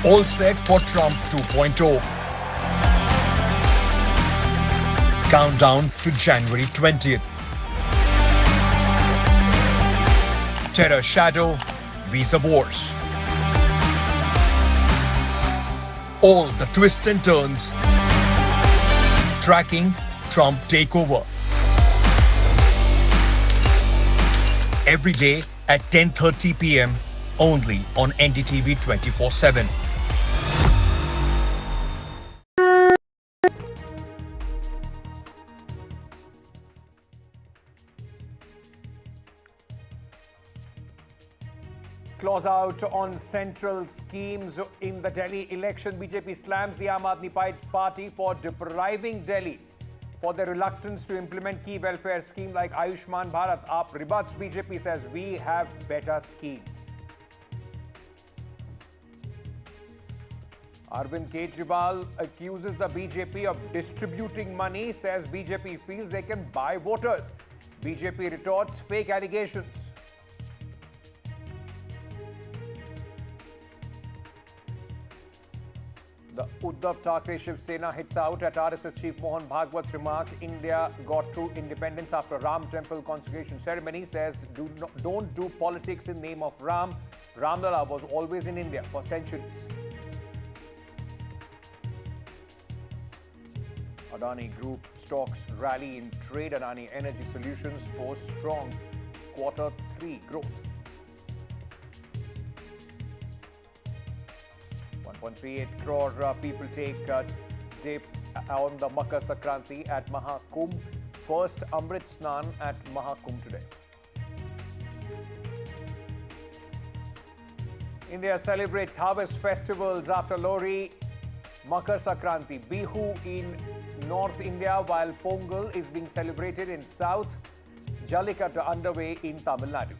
All set for Trump 2.0. Countdown to January 20th. Terror shadow, visa wars. All the twists and turns. Tracking Trump takeover. Every day at 10:30 p.m. only on NDTV 24/7. Clause out on central schemes in the Delhi election. BJP slams the Aam Aadmi Party for depriving Delhi for their reluctance to implement key welfare schemes like Ayushman Bharat. AAP rebuts. BJP says we have better schemes. Arvind Kejriwal accuses the BJP of distributing money, says BJP feels they can buy voters. BJP retorts fake allegations. The Uddhav Thackeray Shiv Sena hits out at RSS Chief Mohan Bhagwat's remark, India got true independence after Ram Temple consecration ceremony, says don't do politics in name of Ram. Ramlala was always in India for centuries. Adani Group stocks rally in trade. Adani Energy Solutions posts strong Q3 growth. 1.38 crore people take dip on the Makar Sankranti at Mahakumbh. First Amrit Snan at Mahakumbh today. India celebrates harvest festivals after Lohri, Makar Sankranti, Bihu in North India, while Pongal is being celebrated in South. Jallikattu underway in Tamil Nadu.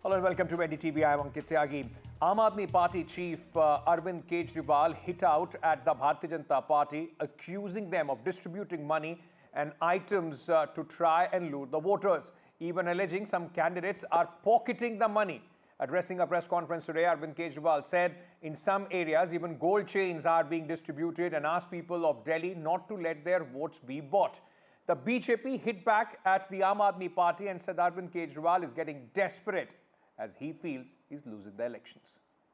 Hello and welcome to NDTV. I am Ankit Tyagi. Aam Aadmi Party chief Arvind Kejriwal hit out at the Bharatiya Janata Party, accusing them of distributing money and items to try and lure the voters, even alleging some candidates are pocketing the money. Addressing a press conference today, Arvind Kejriwal said in some areas even gold chains are being distributed and asked people of Delhi not to let their votes be bought. The BJP hit back at the Aam Aadmi Party and said Arvind Kejriwal is getting desperate as he feels he's losing the elections.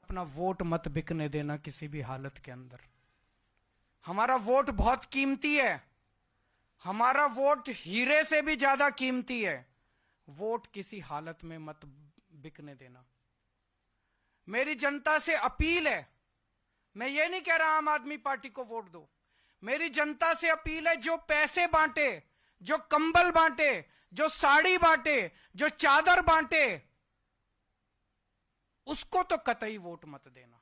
अपना vote मत बिकने देना किसी भी हालत के अंदर. हमारा वोट बहुत कीमती है. हमारा वोट हीरे से भी ज्यादा कीमती है. वोट किसी हालत में मत बिकने देना. मेरी जनता से अपील है. मैं ये नहीं कह रहा आम आदमी पार्टी को वोट दो. मेरी जनता से अपील है, जो पैसे बांटे, जो कंबल बांटे, जो साड़ी बांटे, जो चादर बांटे, उसको तो कतई वोट मत देना.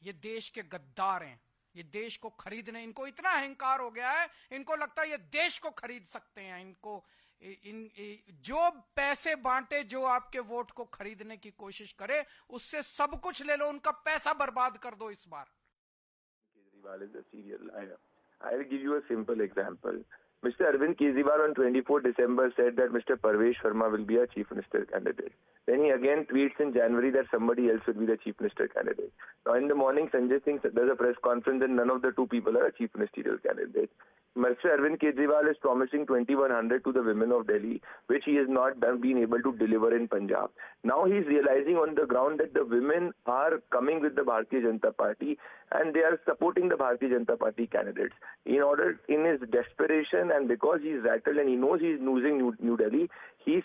ये देश के गद्दार हैं. ये देश को खरीदने, इनको इतना अहंकार हो गया है, इनको लगता है ये देश को खरीद सकते हैं. इनको जो पैसे बांटे, जो आपके वोट को खरीदने की कोशिश करे, उससे सब कुछ ले लो, उनका पैसा बर्बाद कर दो इस बार. Kejriwal is a serial liar. I'll give you a simple example. Mr. Arvind Kejriwal on 24 December said that Mr. Parvesh Sharma will be a chief minister candidate. Then he again tweets in January that somebody else will be the chief minister candidate. Now in the morning, Sanjay Singh does a press conference and none of the two people are a chief ministerial candidate. Mr. Arvind Kejriwal is promising 2100 to the women of Delhi, which he has not been able to deliver in Punjab. Now he is realizing on the ground that the women are coming with the Bharatiya Janata Party and they are supporting the Bharatiya Janata Party candidates. In his desperation and because he is rattled and he knows he is losing New Delhi, he's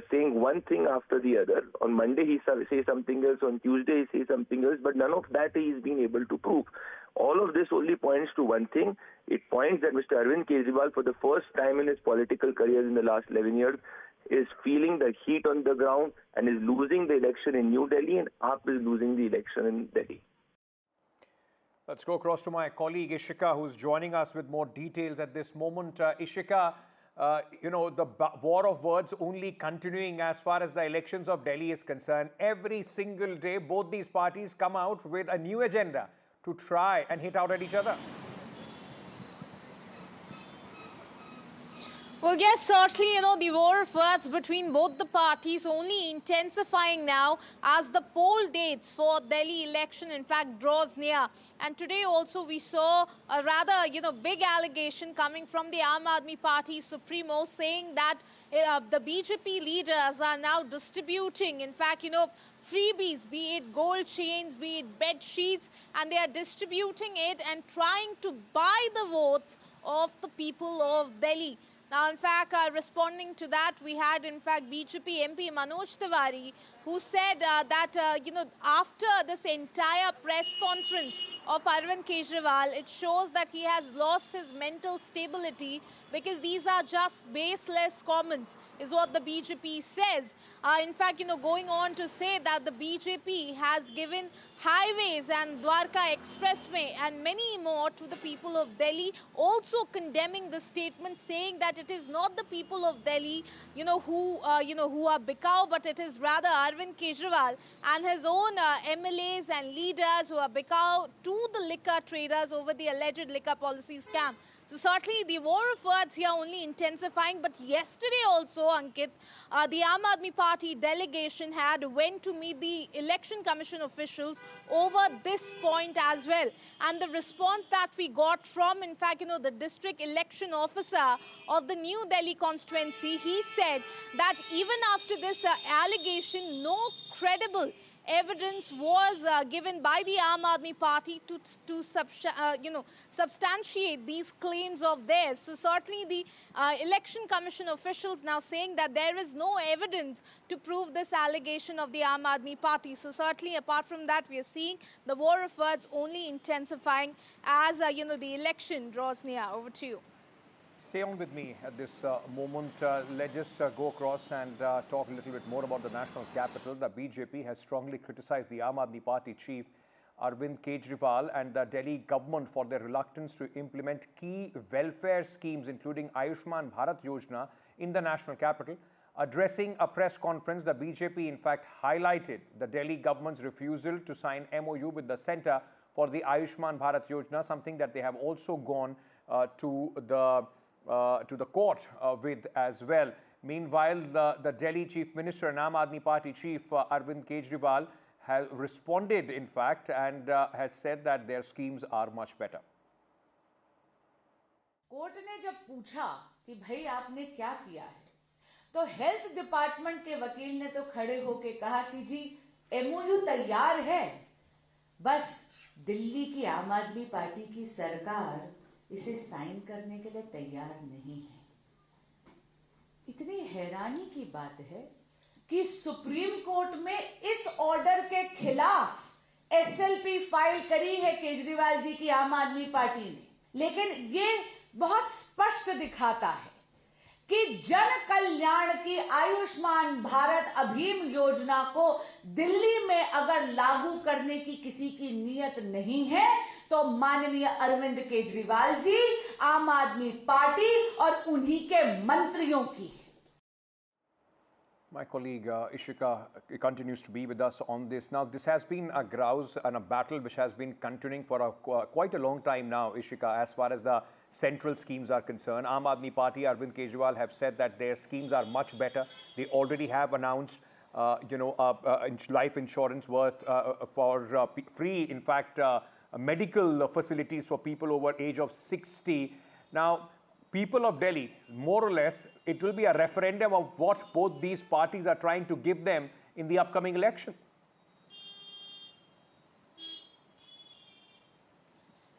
saying one thing after the other. On Monday he says something else, on Tuesday he says something else, but none of that he is being able to prove. All of this only points to one thing. It points that Mr. Arvind Kejriwal, for the first time in his political career in the last 11 years, is feeling the heat on the ground and is losing the election in New Delhi, and AAP is losing the election in Delhi. Let's go across to my colleague Ishika, who's joining us with more details at this moment. Ishika, the war of words only continuing as far as the elections of Delhi is concerned. Every single day, both these parties come out with a new agenda to try and hit out at each other. Well, yes, certainly, the war of words between both the parties only intensifying now as the poll dates for Delhi election, in fact, draws near. And today also we saw a rather, big allegation coming from the Aam Aadmi Party Supremo saying that the BJP leaders are now distributing, in fact, freebies, be it gold chains, be it bed sheets, and they are distributing it and trying to buy the votes of the people of Delhi. Now, in fact, responding to that, we had, in fact, BJP MP Manoj Tiwari, who said that, after this entire press conference of Arvind Kejriwal, it shows that he has lost his mental stability because these are just baseless comments, is what the BJP says. In fact, going on to say that the BJP has given highways and Dwarka Expressway and many more to the people of Delhi, also condemning the statement, saying that it is not the people of Delhi, who are bikau, but it is rather Arvind Kejriwal and his own MLAs and leaders who are bikau to the liquor traders over the alleged liquor policy scam. So certainly the war of words here only intensifying. But yesterday also, Ankit, the Aam Aadmi Party delegation had went to meet the Election Commission officials over this point as well. And the response that we got from, in fact, the district election officer of the New Delhi constituency, he said that even after this allegation, no credible evidence was given by the Aam Aadmi Party to substantiate these claims of theirs. So certainly the Election Commission officials now saying that there is no evidence to prove this allegation of the Aam Aadmi Party. So certainly apart from that, we are seeing the war of words only intensifying as, the election draws near. Over to you. Stay on with me at this moment. Let's just go across and talk a little bit more about the national capital. The BJP has strongly criticized the Aam Aadmi Party chief Arvind Kejriwal and the Delhi government for their reluctance to implement key welfare schemes, including Ayushman Bharat Yojana, in the national capital. Addressing a press conference, the BJP in fact highlighted the Delhi government's refusal to sign MOU with the centre for the Ayushman Bharat Yojana, something that they have also gone to the court with as well. Meanwhile, the Delhi Chief Minister and Aam Aadmi Party Chief Arvind Kejriwal has responded, in fact, and has said that their schemes are much better. Court ने जब पूछा कि भाई आपने क्या किया है, तो हेल्थ डिपार्टमेंट के वकील ने तो खड़े होके कहा कि जी एमओयू तैयार है, बस दिल्ली की आम आदमी पार्टी की सरकार इसे साइन करने के लिए तैयार नहीं है। इतनी हैरानी की बात है कि सुप्रीम कोर्ट में इस ऑर्डर के खिलाफ एसएलपी फाइल करी है केजरीवाल जी की आम आदमी पार्टी ने, लेकिन ये बहुत स्पष्ट दिखाता है कि जन कल्याण की आयुष्मान भारत अभियान योजना को दिल्ली में अगर लागू करने की किसी की नीयत नहीं है तो माननीय अरविंद केजरीवाल जी, आम आदमी पार्टी और उन्हीं के मंत्रियों की है। My colleague Ishika continues to be with us on this. Now, this has been a grouse and a battle which has been continuing for quite a long time now, Ishika, as far as the central schemes are concerned. Aam Aadmi Party, Arvind Kejriwal have said that their schemes are much better. They already have announced, life insurance worth for free, in fact, medical facilities for people over age of 60. Now, people of Delhi, more or less, it will be a referendum of what both these parties are trying to give them in the upcoming election.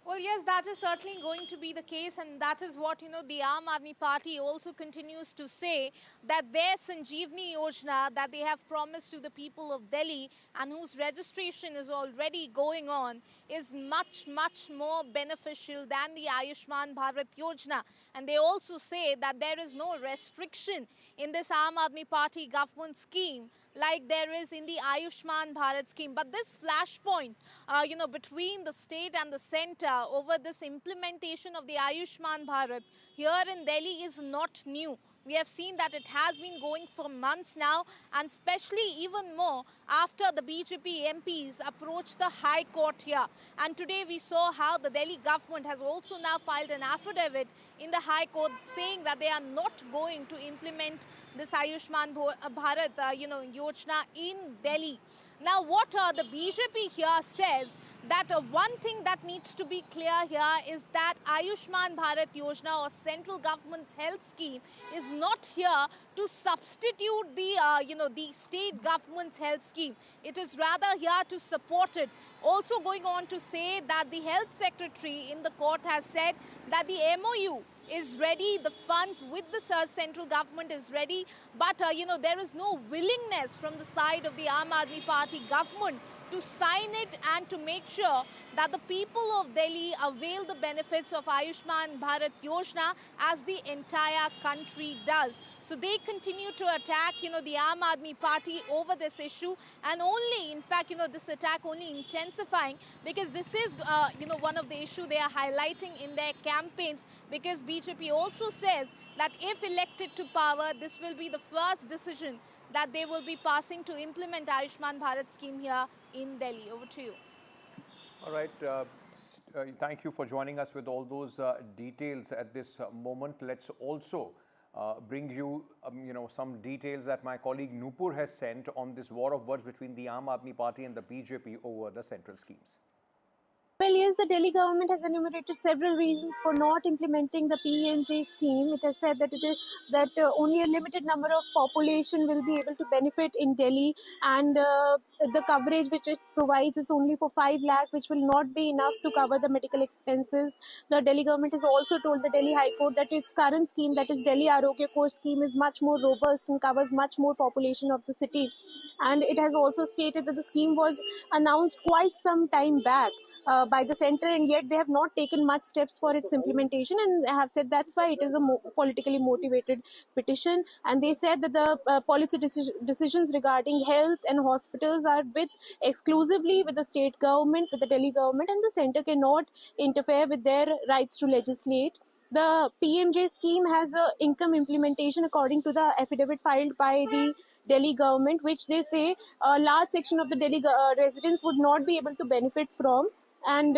Well, yes, that is certainly going to be the case, and that is what, the Aam Aadmi Party also continues to say, that their Sanjeevani Yojana that they have promised to the people of Delhi and whose registration is already going on is much, much more beneficial than the Ayushman Bharat Yojana. And they also say that there is no restriction in this Aam Aadmi Party government scheme like there is in the Ayushman Bharat scheme. But this flashpoint, between the state and the centre over this implementation of the Ayushman Bharat here in Delhi is not new. We have seen that it has been going for months now, and especially even more after the BJP MPs approached the High Court here. And today we saw how the Delhi government has also now filed an affidavit in the High Court saying that they are not going to implement this Ayushman Bharat, Yojana in Delhi. Now, what the BJP here says that one thing that needs to be clear here is that Ayushman Bharat Yojana, or central government's health scheme, is not here to substitute the state government's health scheme. It is rather here to support it. Also going on to say that the health secretary in the court has said that the MOU is ready, the funds with the central government is ready, but there is no willingness from the side of the Aam Aadmi Party government to sign it and to make sure that the people of Delhi avail the benefits of Ayushman Bharat Yojana as the entire country does. So they continue to attack, the Aam Aadmi Party over this issue, and only, in fact, this attack only intensifying because this is, one of the issues they are highlighting in their campaigns, because BJP also says that if elected to power, this will be the first decision that they will be passing to implement Ayushman Bharat scheme here in Delhi. Over to you. All right. Thank you for joining us with all those details at this moment. Let's also bring you, some details that my colleague Nupur has sent on this war of words between the Aam Aadmi Party and the BJP over the central schemes. Well, yes, the Delhi government has enumerated several reasons for not implementing the PMJ scheme. It has said that only a limited number of population will be able to benefit in Delhi, and the coverage which it provides is only for 5 lakh, which will not be enough to cover the medical expenses. The Delhi government has also told the Delhi High Court that its current scheme, that is Delhi Arogya Kosh scheme, is much more robust and covers much more population of the city. And it has also stated that the scheme was announced quite some time back by the centre, and yet they have not taken much steps for its implementation, and have said that's why it is a politically motivated petition. And they said that the policy decisions regarding health and hospitals are exclusively with the state government, with the Delhi government, and the centre cannot interfere with their rights to legislate. The PMJ scheme has a income implementation according to the affidavit filed by the Delhi government, which they say a large section of the Delhi residents would not be able to benefit from. And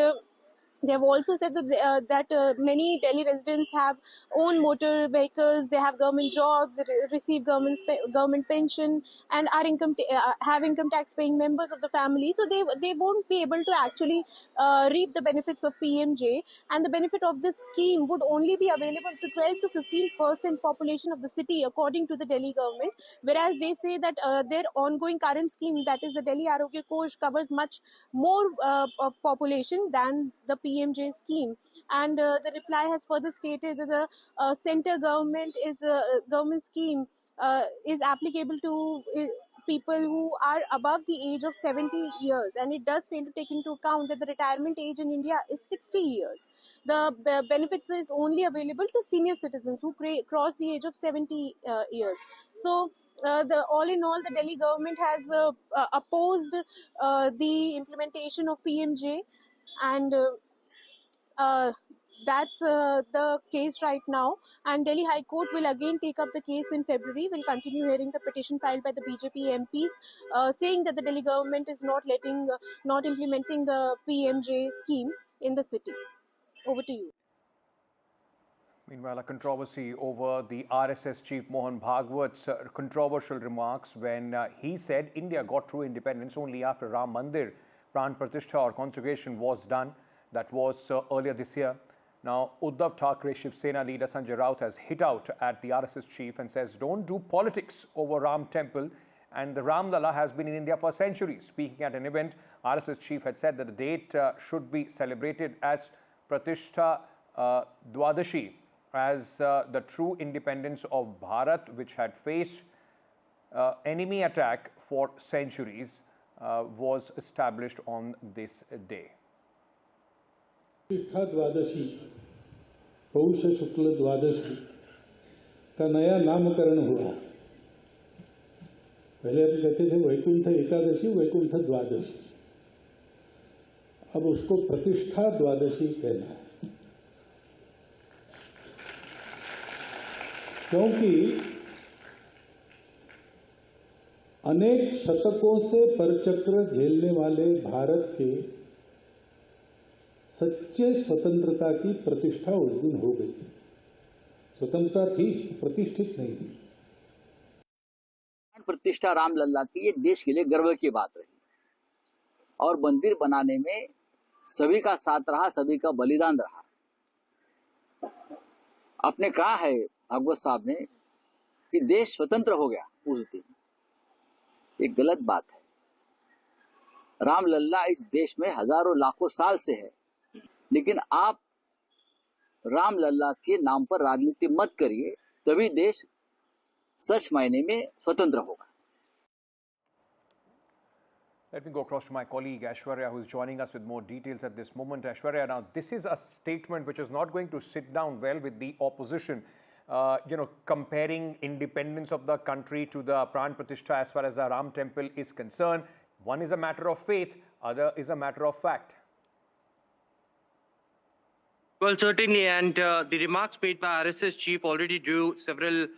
they have also said that many Delhi residents have own motor vehicles, they have government jobs, receive government pension, and are have income tax paying members of the family. So they won't be able to actually reap the benefits of PMJ, and the benefit of this scheme would only be available to 12 to 15% population of the city, according to the Delhi government. Whereas they say that their ongoing current scheme, that is the Delhi Arogya Kosh, covers much more population than the PMJ scheme. And the reply has further stated that the centre government scheme is applicable to people who are above the age of 70 years, and it does fail to take into account that the retirement age in India is 60 years. The benefits is only available to senior citizens who cross the age of 70 years. So all in all, the Delhi government has opposed the implementation of PMJ, and that's the case right now. And Delhi High Court will again take up the case in February. Will continue hearing the petition filed by the BJP MPs, saying that the Delhi government is not implementing the PMJ scheme in the city. Over to you. Meanwhile, a controversy over the RSS chief Mohan Bhagwat's controversial remarks when he said India got true independence only after Ram Mandir Pran Pratishtha or consecration was done. That was earlier this year. Now, Uddhav Thackeray, Shiv Sena leader Sanjay Raut has hit out at the RSS chief and says, don't do politics over Ram Temple. And the Ram Lala has been in India for centuries. Speaking at an event, RSS chief had said that the date should be celebrated as Pratishtha Dwadashi, as the true independence of Bharat, which had faced enemy attack for centuries, was established on this day. प्रतिष्ठा द्वादशी पौष शुक्ल द्वादशी का नया नामकरण हुआ। पहले हम कहते थे वैकुंठ एकादशी, वैकुंठ द्वादशी। अब उसको प्रतिष्ठा द्वादशी कहना है, क्योंकि अनेक शतकों से परचक्र झेलने वाले भारत के सच्चे स्वतंत्रता की प्रतिष्ठा उस दिन हो गई। स्वतंत्रता थी, प्रतिष्ठित नहीं थी। प्रतिष्ठा रामलला की ये देश के लिए गर्व की बात रही और मंदिर बनाने में सभी का साथ रहा, सभी का बलिदान रहा। आपने कहा है भागवत साहब ने कि देश स्वतंत्र हो गया उस दिन, एक गलत बात है। रामलला इस देश में हजारों लाखों साल से है, लेकिन आप रामलला के नाम पर राजनीति मत करिए, तभी देश सच मायने में स्वतंत्र होगा। Let me go across to my colleague Aishwarya, who is joining us with more details at this moment. Aishwarya, now this is a statement which is not going to sit down well with the opposition. Comparing independence of the country to the Pran Pratishtha as far as the Ram temple is concerned. One is a matter of faith, other is a matter of fact. Well, certainly, and the remarks made by RSS chief already drew several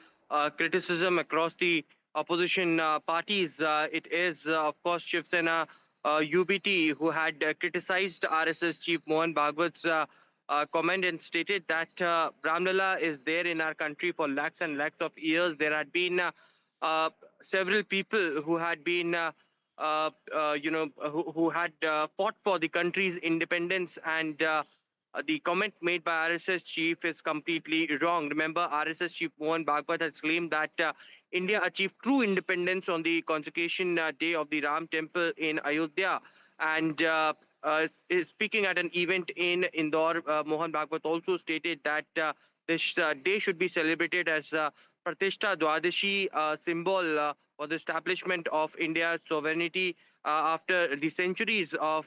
criticism across the opposition parties. It is, of course, Shiv Sena UBT who had criticized RSS chief Mohan Bhagwat's comment and stated that Ramlala is there in our country for lakhs and lakhs of years. There had been several people who had been, who had fought for the country's independence, and the comment made by RSS chief is completely wrong. Remember, RSS chief Mohan Bhagwat has claimed that India achieved true independence on the consecration day of the Ram temple in Ayodhya. And speaking at an event in Indore, Mohan Bhagwat also stated that this day should be celebrated as Pratishtha Dwadashi, symbol for the establishment of India's sovereignty after the centuries of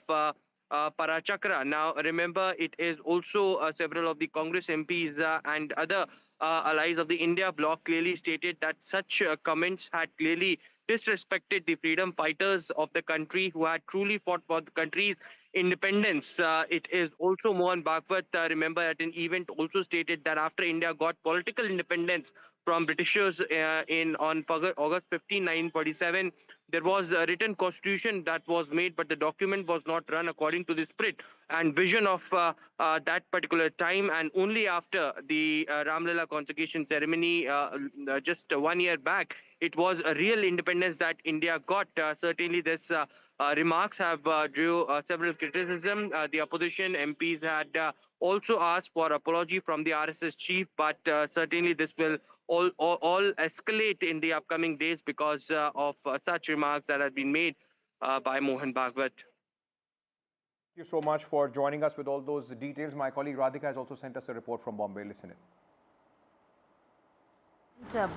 Parachakra. Now, remember, it is also several of the Congress MPs and other allies of the India bloc clearly stated that such comments had clearly disrespected the freedom fighters of the country who had truly fought for the country's independence. It is also Mohan Bhagwat, remember, at an event also stated that after India got political independence from Britishers on August 15, 1947, there was a written constitution that was made, but the document was not run according to the spirit and vision of that particular time. And only after the Ramlala consecration ceremony just 1 year back, it was a real independence that India got. Certainly, this remarks have drew several criticism. The opposition MPs had also asked for apology from the RSS chief, but certainly this will all escalate in the upcoming days because of such remarks that have been made by Mohan Bhagwat. Thank you so much for joining us with all those details. My colleague Radhika has also sent us a report from Bombay. Listen in.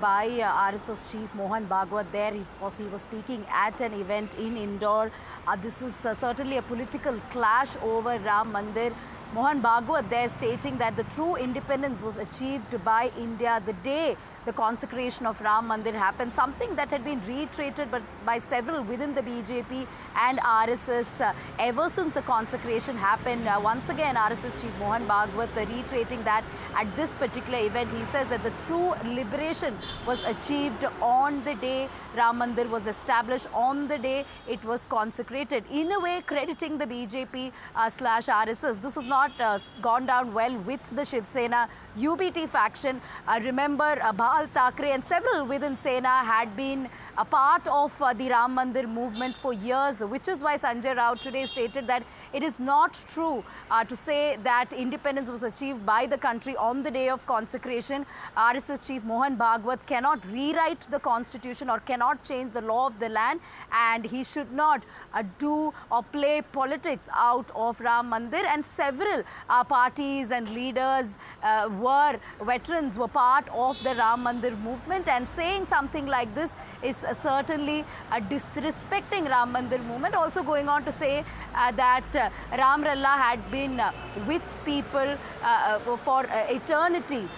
By RSS chief Mohan Bhagwat there, he was speaking at an event in Indore. This is certainly a political clash over Ram Mandir. Mohan Bhagwat there stating that the true independence was achieved by India the day the consecration of Ram Mandir happened, something that had been reiterated by several within the BJP and RSS ever since the consecration happened. Once again, RSS chief Mohan Bhagwat reiterating that at this particular event, he says that the true liberation was achieved on the day Ram Mandir was established, on the day it was consecrated. In a way, crediting the BJP slash RSS. This has not gone down well with the Shiv Sena UBT faction. Remember, Bal Thackeray and several within Sena had been a part of the Ram Mandir movement for years, which is why Sanjay Rao today stated that it is not true to say that independence was achieved by the country on the day of consecration. RSS chief Mohan Bhagwat cannot rewrite the constitution or cannot change the law of the land, and he should not do or play politics out of Ram Mandir. And several parties and leaders veterans were part of the Ram Mandir movement, and saying something like this is certainly disrespecting Ram Mandir movement. Also going on to say that Ram Lalla had been with people for eternity,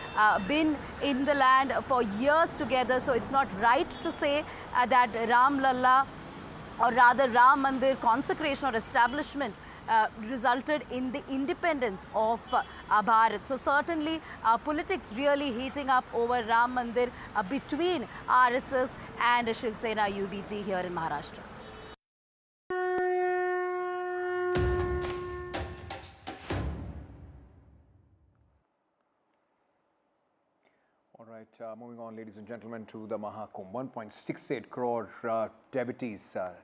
been in the land for years together, so it's not right to say that Ram Lalla, or rather Ram Mandir consecration or establishment resulted in the independence of Bharat. So certainly politics really heating up over Ram Mandir between RSS and Shiv Sena UBT here in Maharashtra. All right, moving on, ladies and gentlemen, to the Mahakumbh. 1.68 crore devotees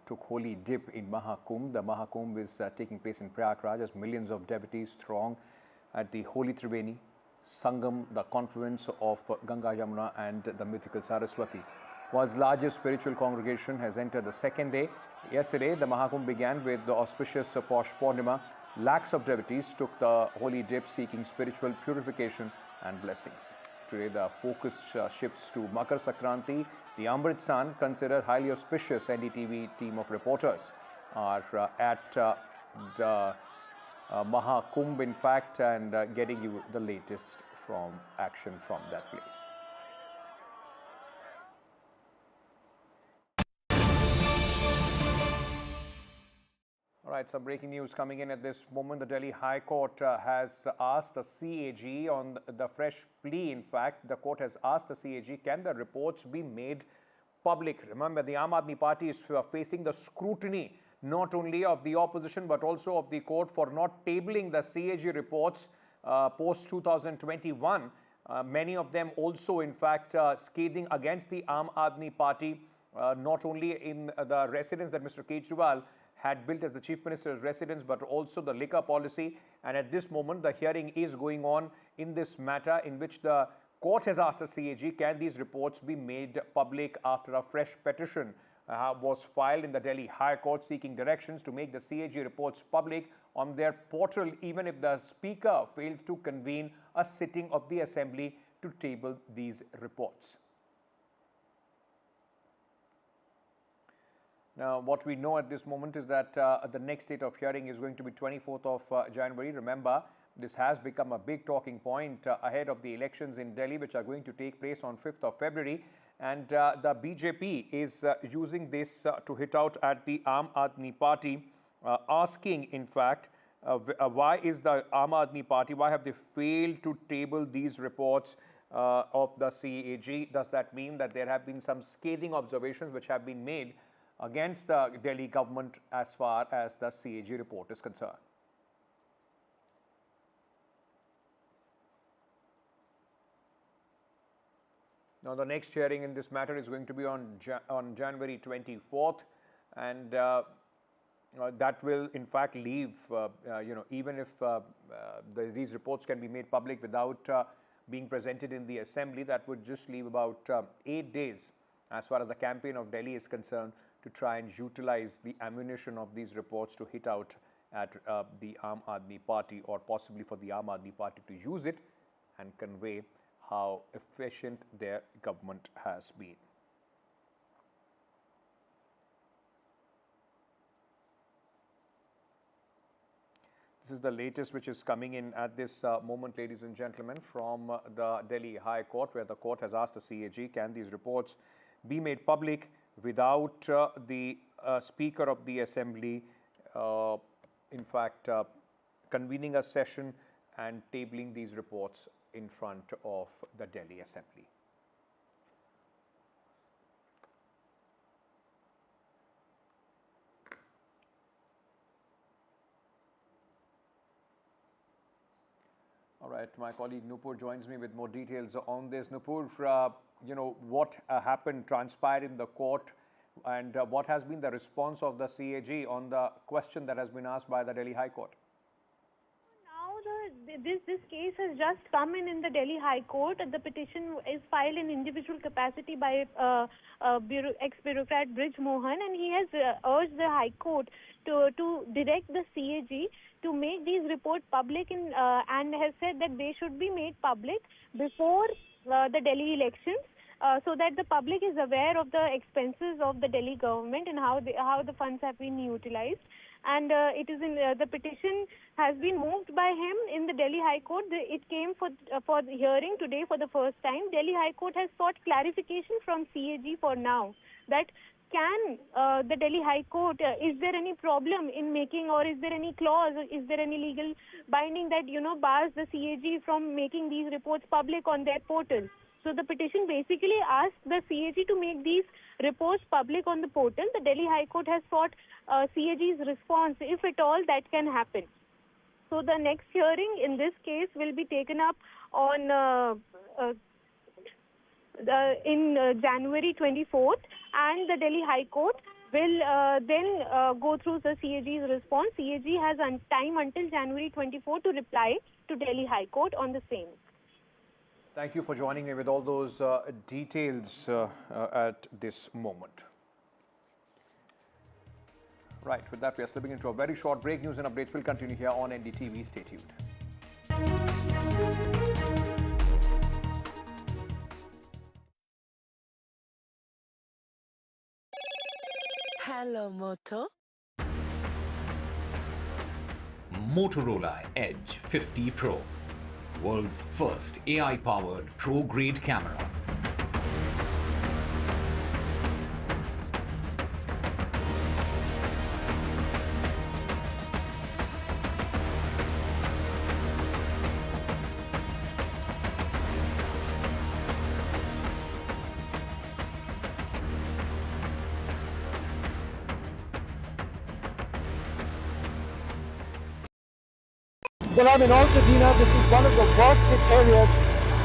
took holy dip in Mahakumbh. The Mahakumbh is taking place in Prayagraj as millions of devotees throng at the holy Triveni Sangam, the confluence of Ganga, Yamuna and the mythical Saraswati. World's largest spiritual congregation has entered the second day. Yesterday, the Mahakumbh began with the auspicious Posh Purnima. Lakhs of devotees took the holy dip seeking spiritual purification and blessings. Today, the focus shifts to Makar Sankranti. The Amrit San, considered highly auspicious NDTV team of reporters, are at the Mahakumbh, in fact, and getting you the latest from action from that place. All right, some breaking news coming in at this moment. The Delhi High Court has asked the CAG on the fresh plea. In fact, the court has asked the CAG, can the reports be made public? Remember, the Aam Aadmi Party is facing the scrutiny not only of the opposition but also of the court for not tabling the CAG reports post 2021. Many of them also, in fact, scathing against the Aam Aadmi Party, not only in the residence that Mr. Kejriwal had built as the Chief Minister's residence, but also the liquor policy. And at this moment, the hearing is going on in this matter, in which the court has asked the CAG, can these reports be made public after a fresh petition was filed in the Delhi High Court seeking directions to make the CAG reports public on their portal, even if the Speaker failed to convene a sitting of the Assembly to table these reports. Now, what we know at this moment is that the next date of hearing is going to be 24th of January. Remember, this has become a big talking point ahead of the elections in Delhi, which are going to take place on 5th of February. And the BJP is using this to hit out at the Aam Aadmi Party, asking, in fact, why is the Aam Aadmi Party, why have they failed to table these reports of the CAG? Does that mean that there have been some scathing observations which have been made against the Delhi government as far as the CAG report is concerned? Now, the next hearing in this matter is going to be on January 24th, and that will in fact leave, even if these reports can be made public without being presented in the Assembly, that would just leave about 8 days as far as the campaign of Delhi is concerned, to try and utilize the ammunition of these reports to hit out at the Aam Aadmi Party, or possibly for the Aam Aadmi Party to use it and convey how efficient their government has been. This is the latest which is coming in at this moment, ladies and gentlemen, from the Delhi High Court, where the court has asked the CAG, can these reports be made public without the Speaker of the Assembly, in fact, convening a session and tabling these reports in front of the Delhi Assembly. All right, my colleague Nupur joins me with more details on this. Nupur, what happened, transpired in the court, and what has been the response of the CAG on the question that has been asked by the Delhi High Court? Now, this case has just come in the Delhi High Court. The petition is filed in individual capacity by ex-bureaucrat Brij Mohan, and he has urged the High Court to direct the CAG to make these reports public and has said that they should be made public before the Delhi elections, so that the public is aware of the expenses of the Delhi government and how the funds have been utilized. And it is in the petition has been moved by him in the Delhi High Court. It came for the hearing today for the first time. Delhi High Court has sought clarification from CAG for now that can the Delhi High Court, is there any problem in making, or is there any clause, or is there any legal binding that, bars the CAG from making these reports public on their portal? So the petition basically asks the CAG to make these reports public on the portal. The Delhi High Court has sought CAG's response, if at all that can happen. So the next hearing in this case will be taken up on in January 24th, and the Delhi High Court will then go through the CAG's response. CAG has time until January 24th to reply to Delhi High Court on the same. Thank you for joining me with all those details at this moment. Right, with that we are slipping into a very short break. News and updates will continue here on NDTV. Stay tuned. Hello, Moto. Motorola Edge 50 Pro, world's first AI-powered pro-grade camera. Well, I'm in Altadena. This is one of the worst hit areas.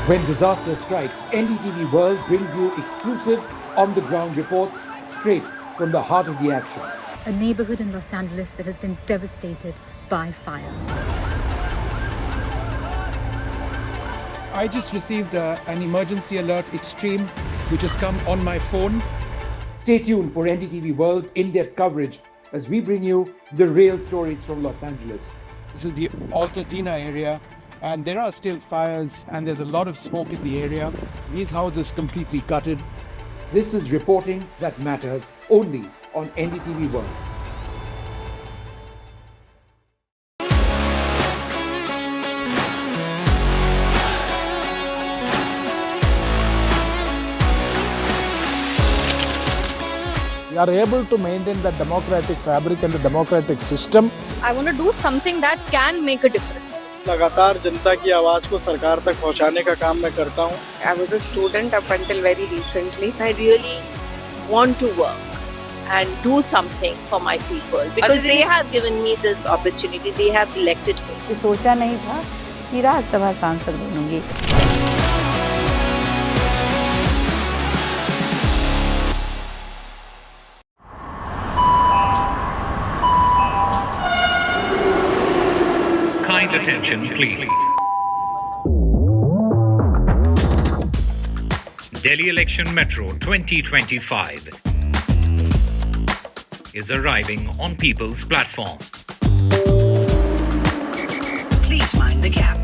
When disaster strikes, NDTV World brings you exclusive on-the-ground reports straight from the heart of the action. A neighborhood in Los Angeles that has been devastated by fire. I just received an emergency alert extreme, which has come on my phone. Stay tuned for NDTV World's in-depth coverage as we bring you the real stories from Los Angeles. This is the Altadena area, and there are still fires, and there's a lot of smoke in the area. These houses completely gutted. This is reporting that matters only on NDTV World. We are able to maintain the democratic fabric and the democratic system. I want to do something that can make a difference. लगातार जनता की आवाज को सरकार तक पहुंचाने का काम मैं करता हूं. I was a student up until very recently. I really want to work and do something for my people because they have given me this opportunity. They have elected me. सोचा नहीं था कि राज्यसभा सांसद बनूंगी. Kind attention, please. Delhi Election Metro 2025 is arriving on People's Platform. Please mind the gap.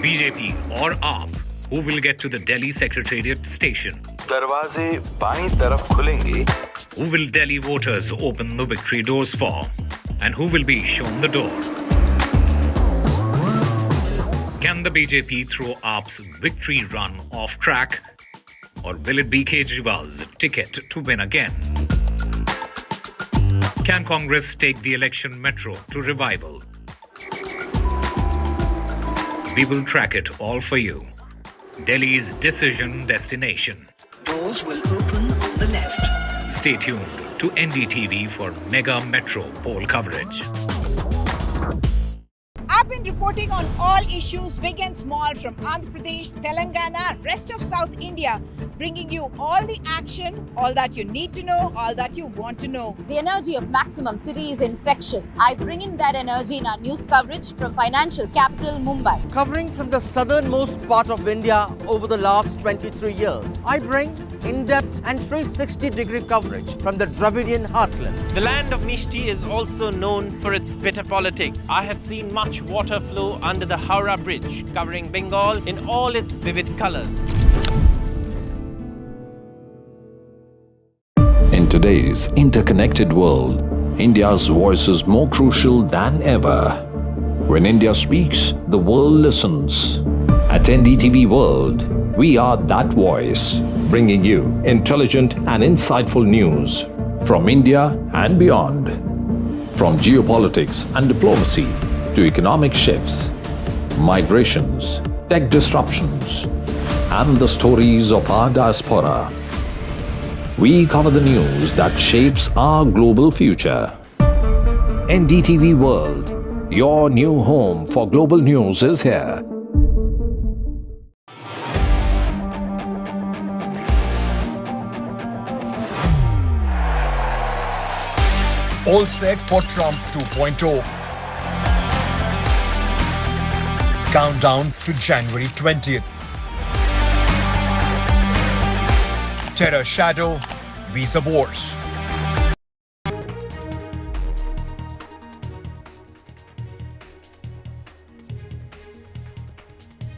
BJP or AAP, who will get to the Delhi Secretariat station? दरवाजे बाईं तरफ खुलेंगे. Who will Delhi voters open the victory doors for? And who will be shown the door? Can the BJP throw AAP's victory run off track? Or will it be Kejriwal's ticket to win again? Can Congress take the election metro to revival? We will track it all for you. Delhi's decision destination. Doors will open on the left. Stay tuned to NDTV for mega metro poll coverage. I've been reporting on all issues, big and small, from Andhra Pradesh, Telangana, rest of South India, bringing you all the action, all that you need to know, all that you want to know. The energy of Maximum City is infectious. I bring in that energy in our news coverage from financial capital Mumbai. Covering from the southernmost part of India over the last 23 years, I bring in-depth and 360-degree coverage from the Dravidian heartland. The land of Mishti is also known for its bitter politics. I have seen much water flow under the Howrah Bridge, covering Bengal in all its vivid colors. In today's interconnected world, India's voice is more crucial than ever. When India speaks, the world listens. At NDTV World, we are that voice, bringing you intelligent and insightful news, from India and beyond. From geopolitics and diplomacy to economic shifts, migrations, tech disruptions, and the stories of our diaspora. We cover the news that shapes our global future. NDTV World, your new home for global news, is here. All set for Trump 2.0. Countdown to January 20th. Terror shadow, visa wars.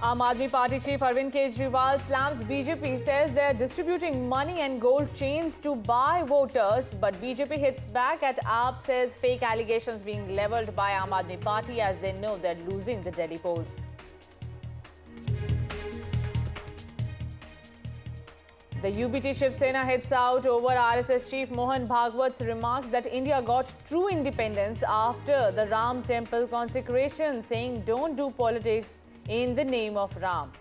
Aam Aadmi Party chief Arvind Kejriwal slams BJP, says they're distributing money and gold chains to buy voters. But BJP hits back at AAP, says fake allegations being levelled by Aam Aadmi Party as they know they're losing the Delhi polls. The UBT Shiv Sena hits out over RSS chief Mohan Bhagwat's remarks that India got true independence after the Ram temple consecration, saying don't do politics in the name of Ram.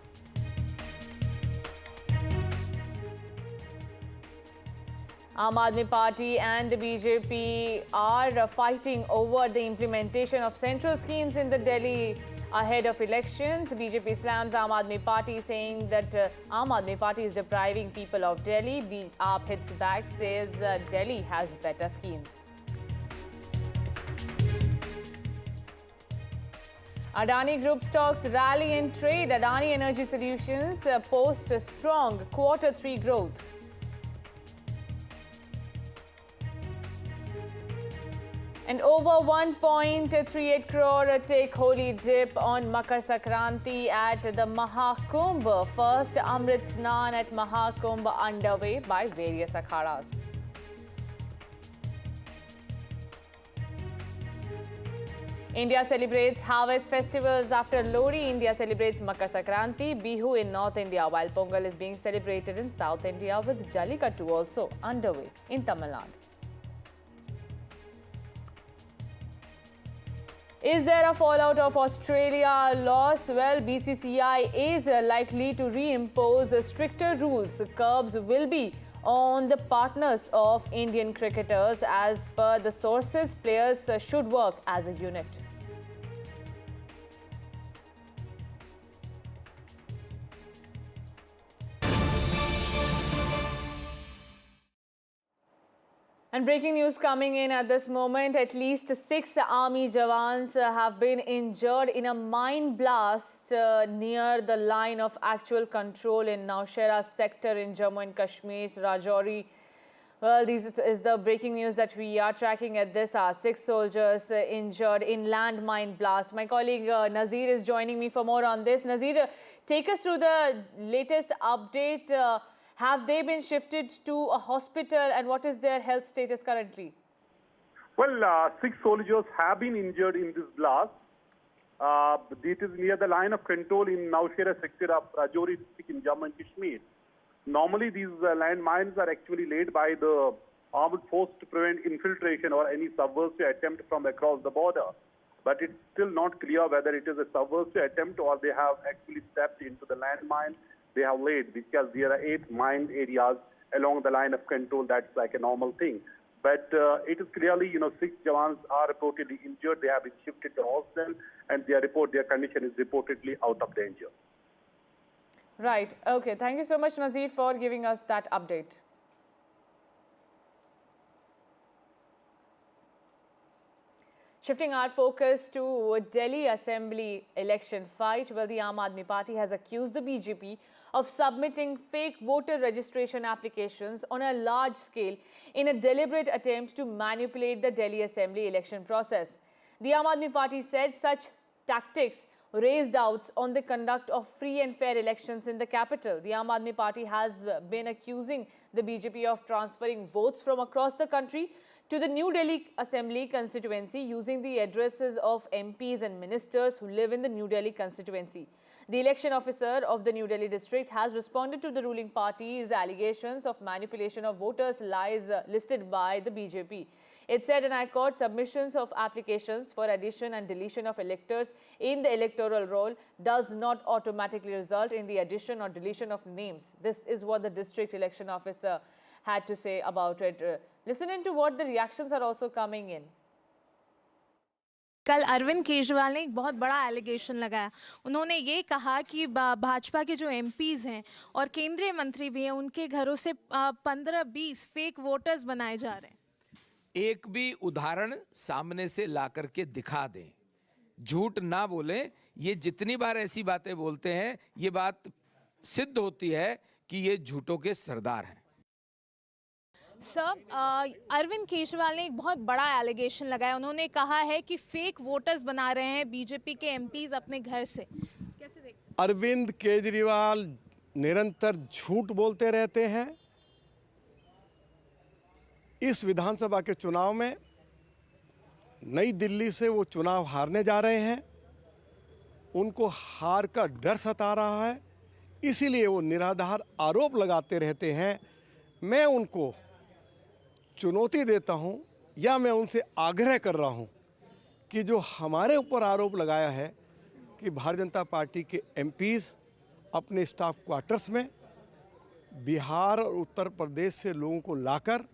Aam Aadmi Party and the BJP are fighting over the implementation of central schemes in the Delhi ahead of elections. BJP slams Aam Aadmi Party, saying that Aam Aadmi Party is depriving people of Delhi. AAP hits back, says Delhi has better schemes. Adani Group stocks rally in trade. Adani Energy Solutions posts a strong Q3 growth. And over 1.38 crore take holy dip on Makar Sankranti at the Mahakumbh. First Amrit Snan at Mahakumbh underway by various akhadas. India celebrates harvest festivals after Lodi. India celebrates Makar Sankranti, Bihu in North India, while Pongal is being celebrated in South India, with Jallikattu also underway in Tamil Nadu. Is there a fallout of Australia loss? Well, BCCI is likely to reimpose stricter rules. Curbs will be on the partners of Indian cricketers. As per the sources, players should work as a unit. And breaking news coming in at this moment, at least 6 army jawans have been injured in a mine blast near the line of actual control in Nowshera sector in Jammu and Kashmir's Rajouri. Well, this is the breaking news that we are tracking at this hour. 6 soldiers injured in landmine blast. My colleague Nazir is joining me for more on this. Nazir, take us through the latest update. Have they been shifted to a hospital, and what is their health status currently? Well, 6 soldiers have been injured in this blast. It is near the line of control in Nowshera sector of Rajouri district in Jammu and Kashmir. Normally, these land mines are actually laid by the armed force to prevent infiltration or any subversive attempt from across the border. But it's still not clear whether it is a subversive attempt or they have actually stepped into the land mine they have laid, because there are 8 mined areas along the line of control. That's like a normal thing. But it is clearly, 6 jawans are reportedly injured. They have been shifted to hospital, and their condition is reportedly out of danger. Right. Okay. Thank you so much, Nazir, for giving us that update. Shifting our focus to Delhi Assembly election fight, well, the Aam Aadmi Party has accused the BJP of submitting fake voter registration applications on a large scale in a deliberate attempt to manipulate the Delhi Assembly election process. The Aam Aadmi Party said such tactics raised doubts on the conduct of free and fair elections in the capital. The Aam Aadmi Party has been accusing the BJP of transferring votes from across the country to the New Delhi Assembly constituency using the addresses of MPs and ministers who live in the New Delhi constituency. The election officer of the New Delhi district has responded to the ruling party's allegations of manipulation of voters' lies listed by the BJP. It said, and I quote, submissions of applications for addition and deletion of electors in the electoral roll does not automatically result in the addition or deletion of names. This is what the district election officer had to say about it. Listen into what the reactions are also coming in. कल अरविंद केजरीवाल ने एक बहुत बड़ा allegation लगाया। उन्होंने ये कहा कि भाजपा के जो एमपीज़ हैं और केंद्रीय मंत्री भी हैं, उनके घरों से 15-20 फेक वोटर्स बनाए जा रहे हैं। एक भी उदाहरण सामने से ला करके दिखा दें, झूठ ना बोलें। ये जितनी बार ऐसी बातें बोलते हैं, ये बात सिद्ध होती है कि ये झूठों के सरदार हैं। सर, अरविंद केजरीवाल ने एक बहुत बड़ा एलिगेशन लगाया। उन्होंने कहा है कि फेक वोटर्स बना रहे हैं बीजेपी के एमपीज अपने घर से। कैसे देखते हैं? अरविंद केजरीवाल निरंतर झूठ बोलते रहते हैं। इस विधानसभा के चुनाव में नई दिल्ली से वो चुनाव हारने जा रहे हैं। उनको हार का डर सता रहा है, इसीलिए वो निराधार आरोप लगाते रहते हैं। मैं उनको चुनौती देता हूं, या मैं उनसे आग्रह कर रहा हूं कि जो हमारे ऊपर आरोप लगाया है कि भारतीय जनता पार्टी के एमपीज़ अपने स्टाफ क्वार्टर्स में बिहार और उत्तर प्रदेश से लोगों को लाकर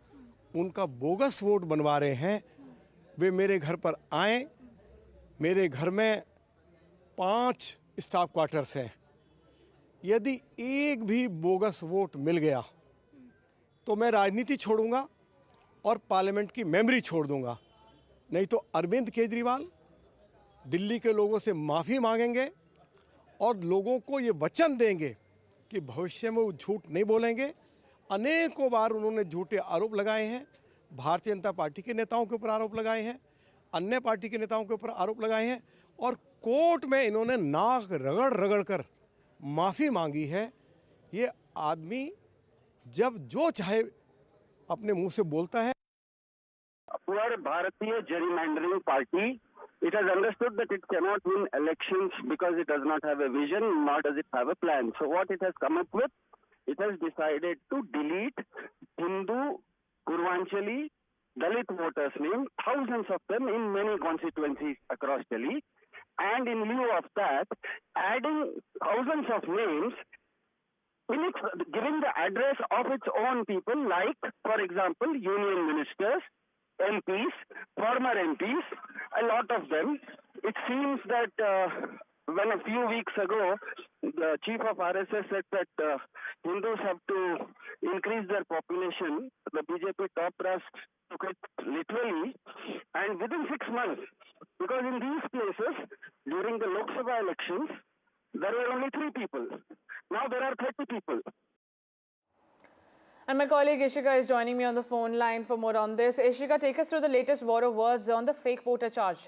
उनका बोगस वोट बनवा रहे हैं, वे मेरे घर पर आएँ। मेरे घर में 5 स्टाफ क्वार्टर्स हैं। यदि एक भी बोगस वोट मिल गया तो मैं राजनीति छोड़ूंगा और पार्लियामेंट की मेमोरी छोड़ दूंगा। नहीं तो अरविंद केजरीवाल दिल्ली के लोगों से माफ़ी मांगेंगे और लोगों को ये वचन देंगे कि भविष्य में वो झूठ नहीं बोलेंगे। अनेकों बार उन्होंने झूठे आरोप लगाए हैं। भारतीय जनता पार्टी के नेताओं के ऊपर आरोप लगाए हैं, अन्य पार्टी के नेताओं के ऊपर आरोप लगाए हैं, और कोर्ट में इन्होंने नाक रगड़ रगड़ कर माफ़ी मांगी है। ये आदमी जब जो चाहे अपने मुंह से बोलता है। Poor Bharatiya gerrymandering party, it has understood that it cannot win elections because it does not have a vision, nor does it have a plan. So what it has come up with, it has decided to delete Hindu, Purvanchali, Dalit voters' name, thousands of them in many constituencies across Delhi, and in lieu of that, adding thousands of names, giving the address of its own people, like, for example, union ministers, MPs, former MPs, a lot of them. It seems that when a few weeks ago, the chief of RSS said that Hindus have to increase their population, the BJP top brass took it literally, and within 6 months, because in these places, during the Lok Sabha elections, there were only 3 people. Now there are 30 people. And my colleague Ishika is joining me on the phone line for more on this. Ishika, take us through the latest war of words on the fake voter charge.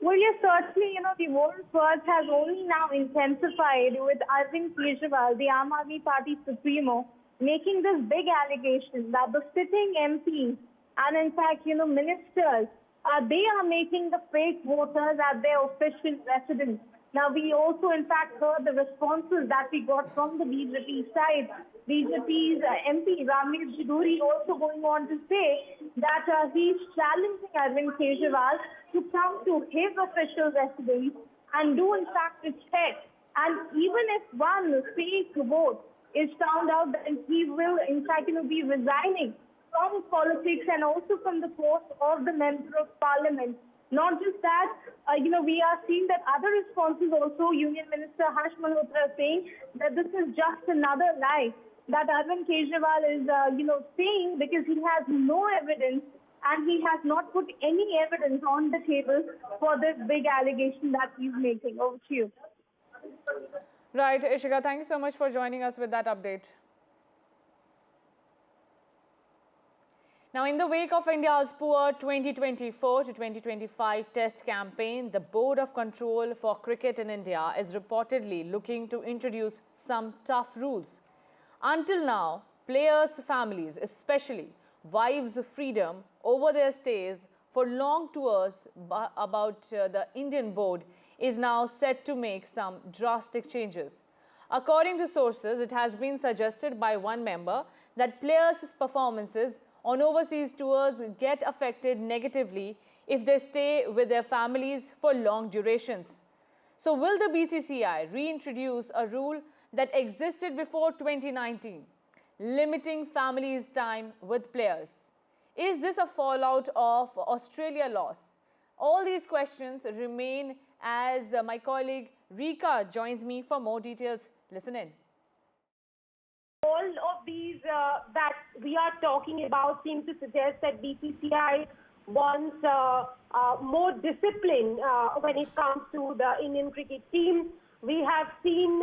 Well, yes, certainly, the war of words has only now intensified with Arjun, the Aam Aadmi Party supremo, making this big allegation that the sitting MPs and, in fact, ministers, they are making the fake voters at their official residence. Now, we also, in fact, heard the responses that we got from the BJP side. BJP's MP, Ramesh Jiduri, also going on to say that he's challenging Arvind Kejriwal to come to his official residence and do, in fact, a check. And even if one fake vote is found out, then he will, in fact, be resigning from politics and also from the post of the Member of Parliament. Not just that, we are seeing that other responses also, Union Minister Harsh Malhotra saying that this is just another lie that Arvind Kejriwal is, saying because he has no evidence and he has not put any evidence on the table for this big allegation that he's making. Over to you. Right, Ishika, thank you so much for joining us with that update. Now, in the wake of India's poor 2024 to 2025 test campaign, the Board of Control for Cricket in India is reportedly looking to introduce some tough rules. Until now, players' families, especially wives' freedom over their stays for long tours about the Indian board is now set to make some drastic changes. According to sources, it has been suggested by one member that players' performances on overseas tours get affected negatively if they stay with their families for long durations. So will the BCCI reintroduce a rule that existed before 2019, limiting families' time with players? Is this a fallout of Australia loss? All these questions remain as my colleague Rika joins me for more details. Listen in. All of these that we are talking about seem to suggest that BCCI wants more discipline when it comes to the Indian cricket team. We have seen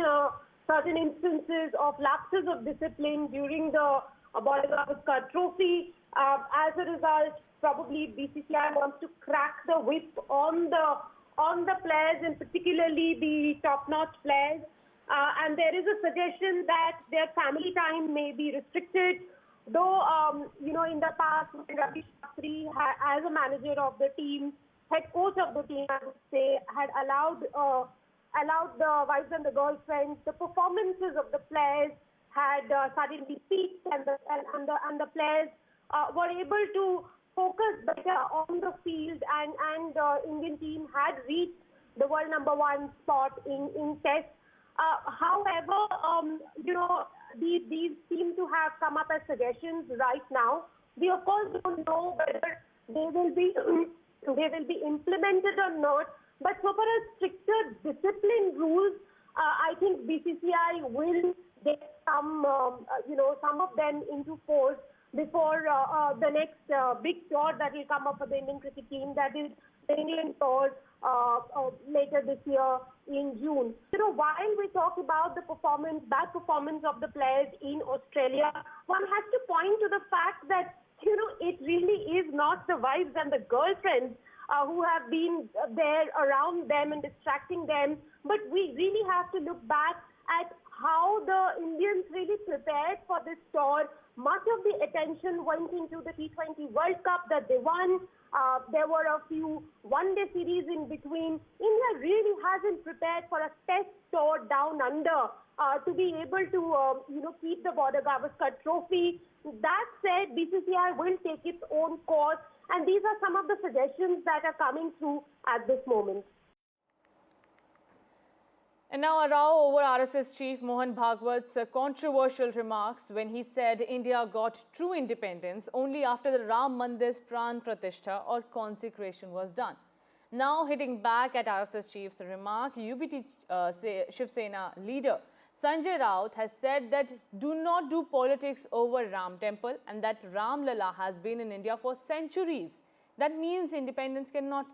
certain instances of lapses of discipline during the Border-Gavaskar Trophy. As a result, probably BCCI wants to crack the whip on the players, and particularly the top-notch players. And there is a suggestion that their family time may be restricted. Though, in the past, Ravi Shastri, as a manager of the team, head coach of the team, I would say, had allowed the wives and the girlfriends, the performances of the players had suddenly peaked, and the players were able to focus better on the field, and Indian team had reached the world #1 spot in Test. However, these seem to have come up as suggestions right now. We of course don't know whether they will be implemented or not. But so far as stricter discipline rules, I think BCCI will get some of them into force before the next big tour that will come up for the Indian cricket team, that is the England tour later this year in June. While we talk about the bad performance of the players in Australia, one has to point to the fact that, it really is not the wives and the girlfriends who have been there around them and distracting them, but we really have to look back at how the Indians really prepared for this tour. Much of the attention went into the T20 World Cup that they won. There were a few one-day series in between. India really hasn't prepared for a test tour down under to be able to, keep the Border-Gavaskar Trophy. That said, BCCI will take its own course, and these are some of the suggestions that are coming through at this moment. And now a row over RSS chief Mohan Bhagwat's controversial remarks when he said India got true independence only after the Ram Mandir's Pran Pratishtha or consecration was done. Now hitting back at RSS chief's remark, UBT Shiv Sena leader Sanjay Raut has said that do not do politics over Ram Temple and that Ram Lala has been in India for centuries. That means independence cannot come